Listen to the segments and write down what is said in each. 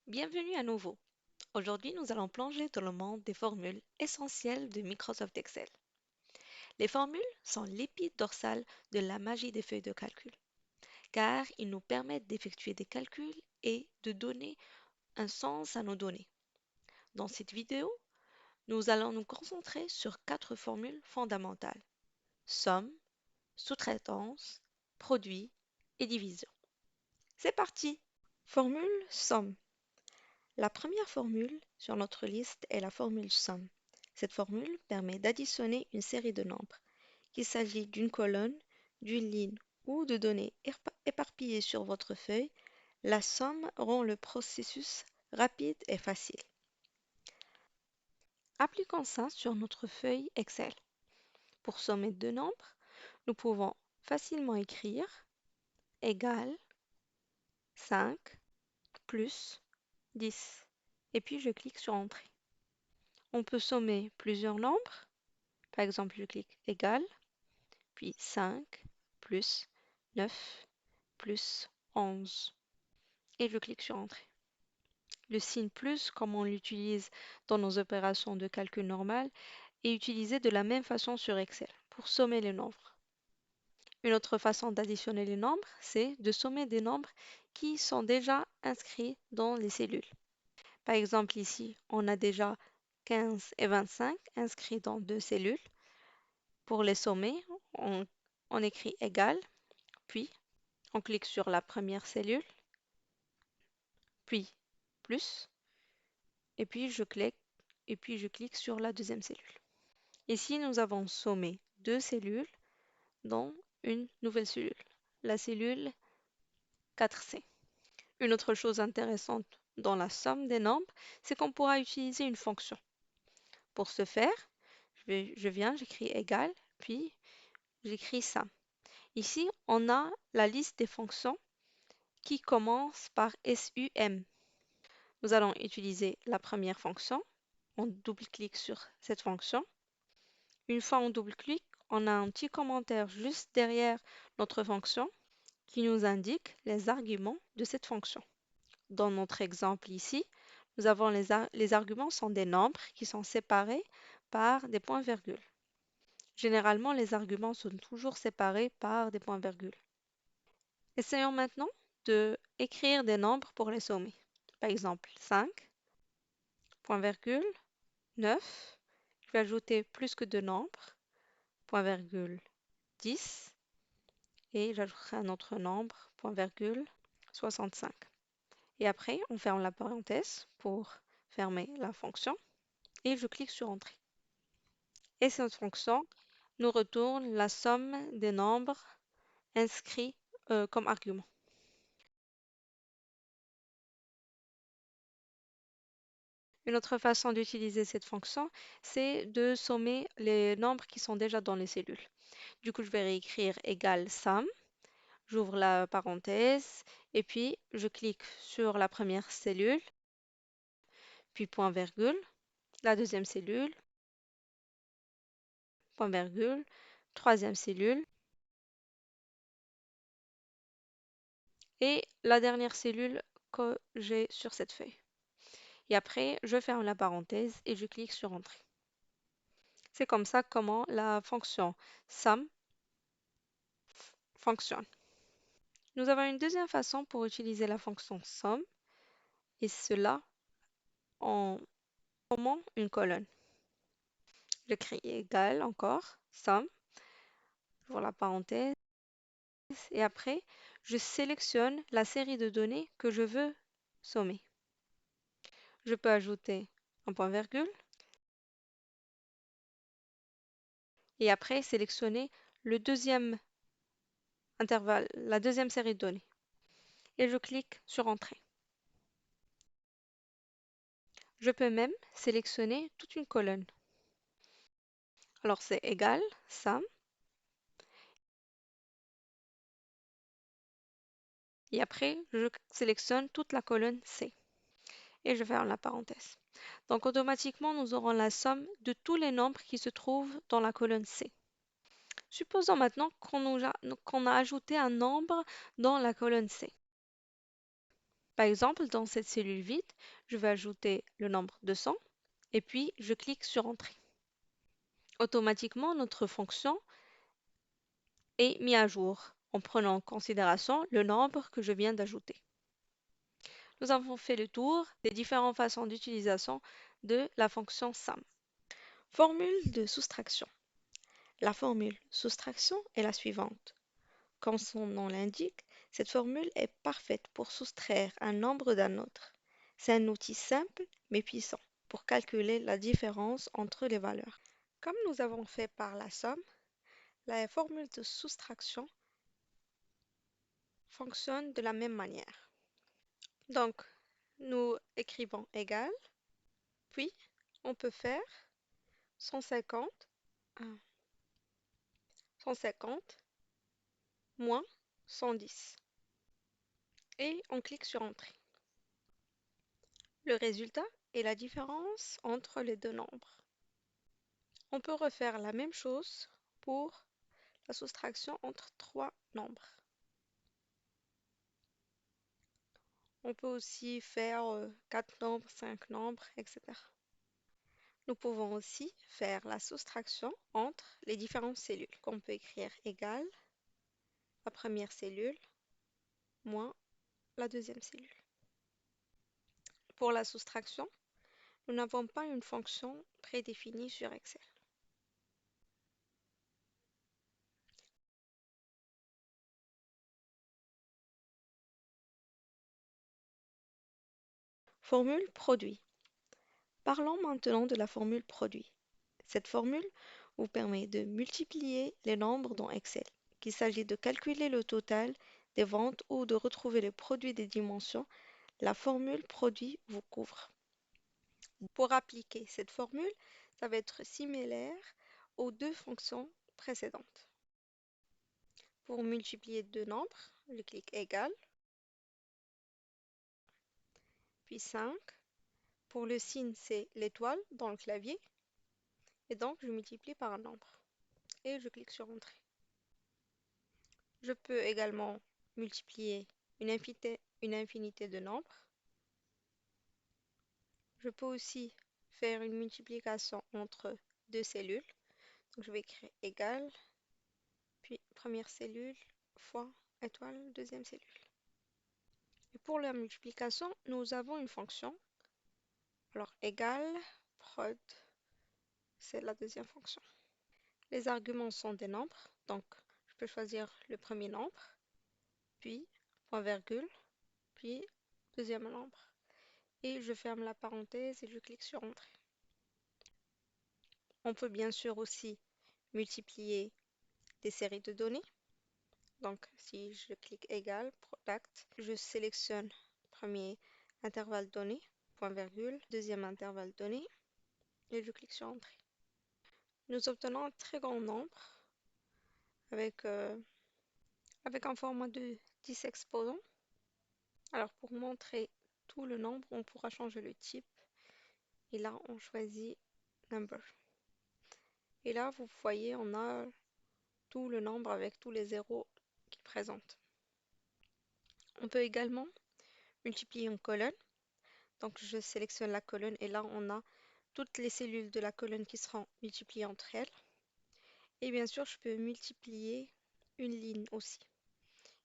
Bienvenue à nouveau. Aujourd'hui, nous allons plonger dans le monde des formules essentielles de Microsoft Excel. Les formules sont l'épine dorsale de la magie des feuilles de calcul, car ils nous permettent d'effectuer des calculs et de donner un sens à nos données. Dans cette vidéo, nous allons nous concentrer sur 4 formules fondamentales: somme, sous-traitance, produit et division. C'est parti! Formule somme. La première formule sur notre liste est la formule somme. Cette formule permet d'additionner une série de nombres. Qu'il s'agisse d'une colonne, d'une ligne ou de données éparpillées sur votre feuille, la somme rend le processus rapide et facile. Appliquons ça sur notre feuille Excel. Pour sommer deux nombres, nous pouvons facilement écrire égal 5 plus 10. Et puis je clique sur Entrée. On peut sommer plusieurs nombres. Par exemple, je clique égal, puis 5 plus 9 plus 11. Et je clique sur Entrée. Le signe plus, comme on l'utilise dans nos opérations de calcul normal, est utilisé de la même façon sur Excel pour sommer les nombres. Une autre façon d'additionner les nombres, c'est de sommer des nombres qui sont déjà inscrits dans les cellules. Par exemple, ici, on a déjà 15 et 25 inscrits dans deux cellules. Pour les sommer, on écrit égal, puis on clique sur la première cellule, puis plus, et puis je clique sur la deuxième cellule. Ici, nous avons sommé deux cellules dans une nouvelle cellule, la cellule 4C. Une autre chose intéressante dans la somme des nombres, c'est qu'on pourra utiliser une fonction. Pour ce faire, j'écris égal, puis j'écris ça. Ici, on a la liste des fonctions qui commence par SUM. Nous allons utiliser la première fonction. On double-clique sur cette fonction. Une fois on double-clique, on a un petit commentaire juste derrière notre fonction qui nous indique les arguments de cette fonction. Dans notre exemple ici, nous avons les arguments sont des nombres qui sont séparés par des points-virgules. Généralement, les arguments sont toujours séparés par des points-virgules. Essayons maintenant de écrire des nombres pour les sommer. Par exemple, 5, point virgule, 9. Je vais ajouter plus que deux nombres, point virgule, 10. Et j'ajouterai un autre nombre, point virgule, 65. Et après, on ferme la parenthèse pour fermer la fonction. Et je clique sur Entrée. Et cette fonction nous retourne la somme des nombres inscrits comme argument. Une autre façon d'utiliser cette fonction, c'est de sommer les nombres qui sont déjà dans les cellules. Du coup, je vais réécrire égal somme, j'ouvre la parenthèse, et puis je clique sur la première cellule, puis point virgule, la deuxième cellule, point virgule, troisième cellule, et la dernière cellule que j'ai sur cette feuille. Et après, je ferme la parenthèse et je clique sur Entrée. C'est comme ça comment la fonction somme fonctionne. Nous avons une deuxième façon pour utiliser la fonction somme, et cela en formant une colonne. J'écris égal encore, somme, j'ouvre la parenthèse, et après, je sélectionne la série de données que je veux sommer. Je peux ajouter un point virgule, et après sélectionner le deuxième intervalle, la deuxième série de données. Et je clique sur Entrée. Je peux même sélectionner toute une colonne. Alors c'est égal, somme, et après je sélectionne toute la colonne C. Et je ferme la parenthèse. Donc automatiquement, nous aurons la somme de tous les nombres qui se trouvent dans la colonne C. Supposons maintenant qu'on a ajouté un nombre dans la colonne C. Par exemple, dans cette cellule vide, je vais ajouter le nombre 200 et puis je clique sur Entrée. Automatiquement, notre fonction est mise à jour en prenant en considération le nombre que je viens d'ajouter. Nous avons fait le tour des différentes façons d'utilisation de la fonction SUM. Formule de soustraction. La formule soustraction est la suivante. Comme son nom l'indique, cette formule est parfaite pour soustraire un nombre d'un autre. C'est un outil simple mais puissant pour calculer la différence entre les valeurs. Comme nous avons fait par la somme, la formule de soustraction fonctionne de la même manière. Donc, nous écrivons égal, puis on peut faire 150, 150 moins 110 et on clique sur Entrée. Le résultat est la différence entre les deux nombres. On peut refaire la même chose pour la soustraction entre trois nombres. On peut aussi faire 4 nombres, 5 nombres, etc. Nous pouvons aussi faire la soustraction entre les différentes cellules. On peut écrire égal la première cellule moins la deuxième cellule. Pour la soustraction, nous n'avons pas une fonction prédéfinie sur Excel. Formule produit. Parlons maintenant de la formule produit. Cette formule vous permet de multiplier les nombres dans Excel, qu'il s'agit de calculer le total des ventes ou de retrouver le produit des dimensions. La formule produit vous couvre. Pour appliquer cette formule, ça va être similaire aux deux fonctions précédentes. Pour multiplier deux nombres, je clique égal, puis 5. Pour le signe, c'est l'étoile dans le clavier. Et donc, je multiplie par un nombre. Et je clique sur Entrée. Je peux également multiplier une infinité de nombres. Je peux aussi faire une multiplication entre deux cellules. Donc, je vais écrire égal, puis première cellule fois étoile, deuxième cellule. Et pour la multiplication, nous avons une fonction. Alors, égal, prod, c'est la deuxième fonction. Les arguments sont des nombres, donc je peux choisir le premier nombre, puis point virgule, puis deuxième nombre. Et je ferme la parenthèse et je clique sur Entrée. On peut bien sûr aussi multiplier des séries de données. Donc si je clique égal, product, je sélectionne premier intervalle donné, point virgule, deuxième intervalle donné, et je clique sur Entrée. Nous obtenons un très grand nombre avec, avec un format de 10 exposants. Alors pour montrer tout le nombre, on pourra changer le type. Et là, on choisit number. Et là, vous voyez, on a tout le nombre avec tous les zéros qu'il présente. On peut également multiplier une colonne. Donc je sélectionne la colonne et là, on a toutes les cellules de la colonne qui seront multipliées entre elles. Et bien sûr, je peux multiplier une ligne aussi.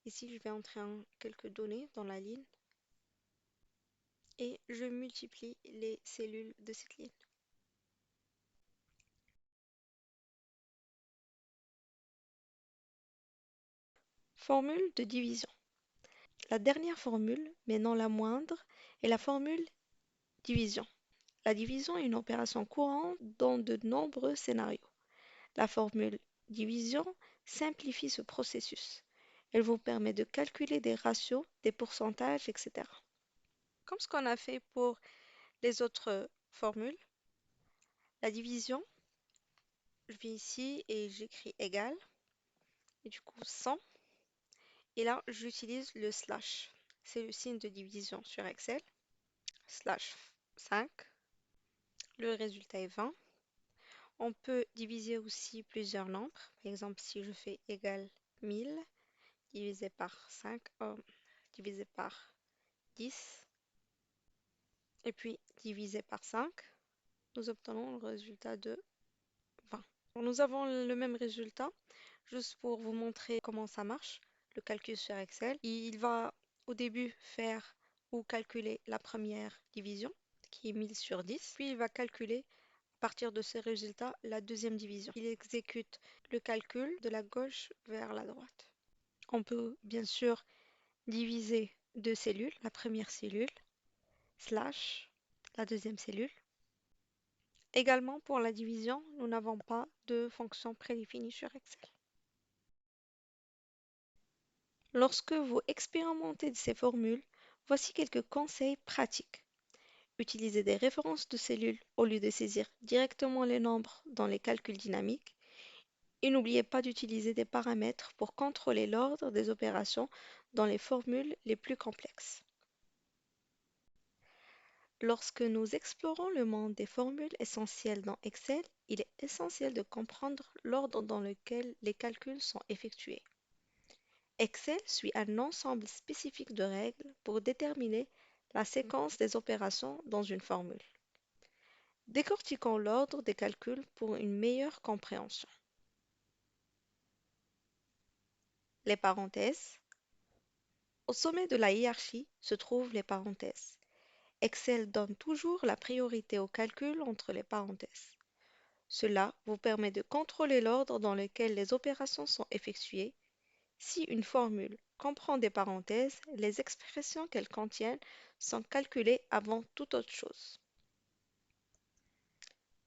Ici, je vais entrer quelques données dans la ligne et je multiplie les cellules de cette ligne. Formule de division. La dernière formule, mais non la moindre, est la formule division. La division est une opération courante dans de nombreux scénarios. La formule division simplifie ce processus. Elle vous permet de calculer des ratios, des pourcentages, etc. Comme ce qu'on a fait pour les autres formules, la division, je vais ici et j'écris égal, et du coup 100, et là j'utilise le slash. C'est le signe de division sur Excel, slash 5, le résultat est 20. On peut diviser aussi plusieurs nombres. Par exemple, si je fais égal 1000 divisé par 5, divisé par 10 et puis divisé par 5, nous obtenons le résultat de 20. Alors, nous avons le même résultat, juste pour vous montrer comment ça marche, le calcul sur Excel. Il va au début faire ou calculer la première division, qui est 1000 sur 10, puis il va calculer à partir de ce résultat la deuxième division. Il exécute le calcul de la gauche vers la droite. On peut bien sûr diviser deux cellules, la première cellule, slash, la deuxième cellule. Également, pour la division, nous n'avons pas de fonction prédéfinie sur Excel. Lorsque vous expérimentez ces formules, voici quelques conseils pratiques. Utilisez des références de cellules au lieu de saisir directement les nombres dans les calculs dynamiques. Et n'oubliez pas d'utiliser des paramètres pour contrôler l'ordre des opérations dans les formules les plus complexes. Lorsque nous explorons le monde des formules essentielles dans Excel, il est essentiel de comprendre l'ordre dans lequel les calculs sont effectués. Excel suit un ensemble spécifique de règles pour déterminer la séquence des opérations dans une formule. Décortiquons l'ordre des calculs pour une meilleure compréhension. Les parenthèses. Au sommet de la hiérarchie se trouvent les parenthèses. Excel donne toujours la priorité au calcul entre les parenthèses. Cela vous permet de contrôler l'ordre dans lequel les opérations sont effectuées. Si une formule comprend des parenthèses, les expressions qu'elles contiennent sont calculées avant toute autre chose.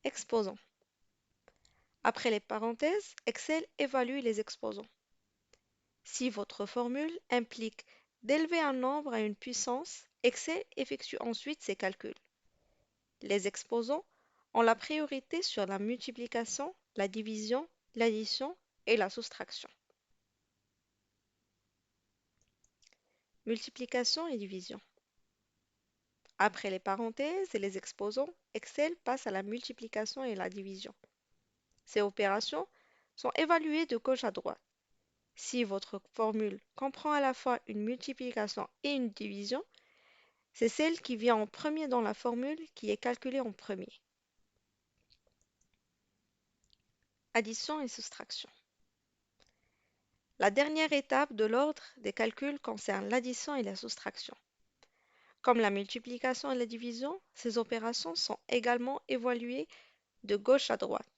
Exposants. Après les parenthèses, Excel évalue les exposants. Si votre formule implique d'élever un nombre à une puissance, Excel effectue ensuite ses calculs. Les exposants ont la priorité sur la multiplication, la division, l'addition et la soustraction. Multiplication et division. Après les parenthèses et les exposants, Excel passe à la multiplication et la division. Ces opérations sont évaluées de gauche à droite. Si votre formule comprend à la fois une multiplication et une division, c'est celle qui vient en premier dans la formule qui est calculée en premier. Addition et soustraction. La dernière étape de l'ordre des calculs concerne l'addition et la soustraction. Comme la multiplication et la division, ces opérations sont également évaluées de gauche à droite.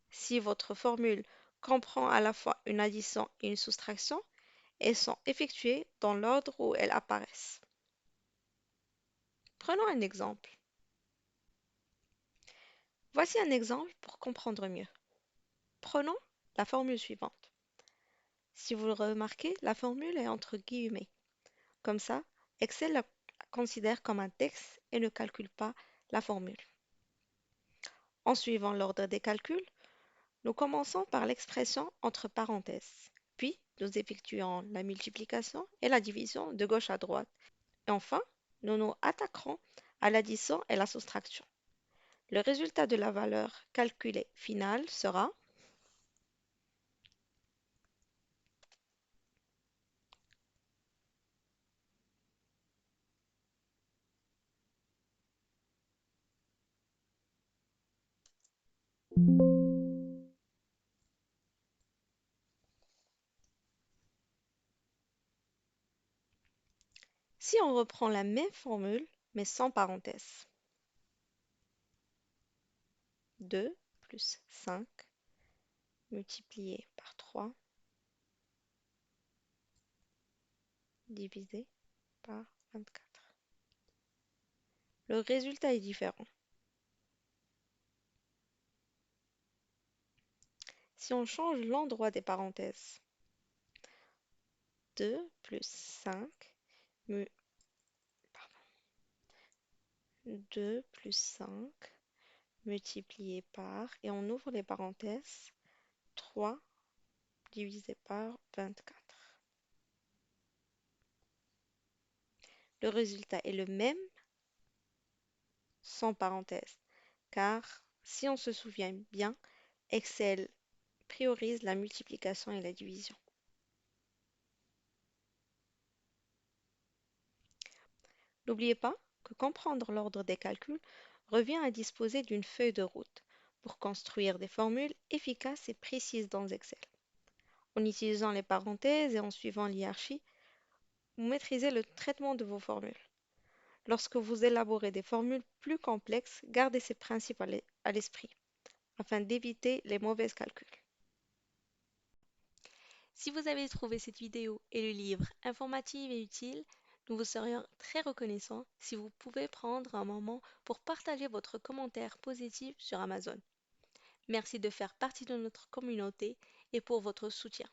Si votre formule comprend à la fois une addition et une soustraction, elles sont effectuées dans l'ordre où elles apparaissent. Prenons un exemple. Voici un exemple pour comprendre mieux. Prenons la formule suivante. Si vous le remarquez, la formule est entre guillemets. Comme ça, Excel la considère comme un texte et ne calcule pas la formule. En suivant l'ordre des calculs, nous commençons par l'expression entre parenthèses. Puis, nous effectuons la multiplication et la division de gauche à droite. Et enfin, nous nous attaquerons à l'addition et la soustraction. Le résultat de la valeur calculée finale sera si on reprend la même formule, mais sans parenthèse. 2 plus 5 multiplié par 3 divisé par 24. Le résultat est différent. Si on change l'endroit des parenthèses, 2 plus 5, 2 plus 5 multiplié par, et on ouvre les parenthèses, 3 divisé par 24. Le résultat est le même sans parenthèse, car si on se souvient bien, Excel priorise la multiplication et la division. N'oubliez pas que comprendre l'ordre des calculs revient à disposer d'une feuille de route pour construire des formules efficaces et précises dans Excel. En utilisant les parenthèses et en suivant l'hierarchie, vous maîtrisez le traitement de vos formules. Lorsque vous élaborez des formules plus complexes, gardez ces principes à l'esprit afin d'éviter les mauvais calculs. Si vous avez trouvé cette vidéo et le livre informatif et utile, nous vous serions très reconnaissants si vous pouvez prendre un moment pour partager votre commentaire positif sur Amazon. Merci de faire partie de notre communauté et pour votre soutien.